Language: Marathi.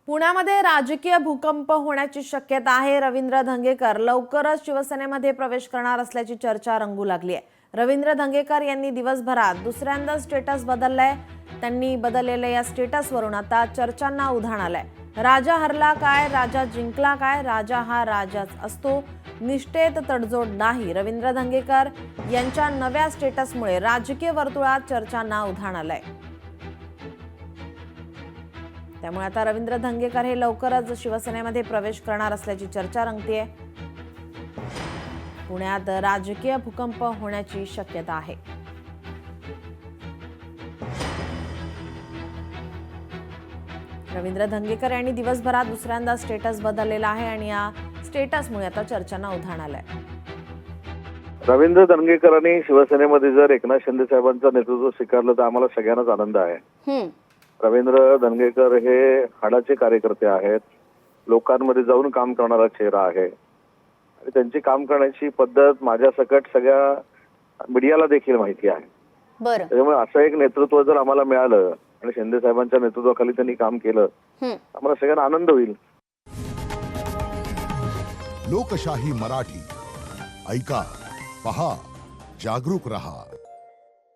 पुण्यामध्ये राजकीय भूकंप होण्याची शक्यता आहे। रवींद्र धंगेकर लवकरच शिवसेनेमध्ये प्रवेश करणार असल्याची चर्चा रंगू लागली आहे। रवींद्र धंगेकर यांनी दिवसभरात दुसऱ्यांदा स्टेटस बदललाय। त्यांनी बदललेल्या या स्टेटसवरून आता चर्चांना उधाण आलंय। राजा हरला काय, राजा जिंकला काय, राजा हा राजाच असतो, निष्ठेत तडजोड नाही। रवींद्र धंगेकर यांच्या नव्या स्टेटसमुळे राजकीय वर्तुळात चर्चांना उधाण आलंय। त्यामुळे आता रवींद्र धंगेकर हे लवकरच शिवसेनेमध्ये प्रवेश करणार असल्याची चर्चा रंगतेय। पुण्यात राजकीय भूकंप होण्याची शक्यता आहे। रवींद्र धंगेकर यांनी दिवसभरात दुसऱ्यांदा स्टेटस बदललेला आहे आणि या स्टेटसमुळे आता चर्चांना उधाण आलंय। रवींद्र धंगेकरांनी शिवसेनेमध्ये जर एकनाथ शिंदे साहेबांचं नेतृत्व स्वीकारलं तर आम्हाला सगळ्यांनाच आनंद आहे। रवींद्र धंगेकर हे हाडाचे कार्यकर्ते आहेत, लोकांमध्ये जाऊन काम करणारा चेहरा आहे आणि त्यांची काम करण्याची पद्धत माझ्या सकट सगळ्या मीडियाला देखील माहिती आहे। त्यामुळे असं एक नेतृत्व जर आम्हाला मिळालं आणि शिंदे साहेबांच्या नेतृत्वाखाली त्यांनी काम केलं, आम्हाला सगळ्यांना आनंद होईल। लोकशाही मराठी ऐका, पहा, जागरूक रहा।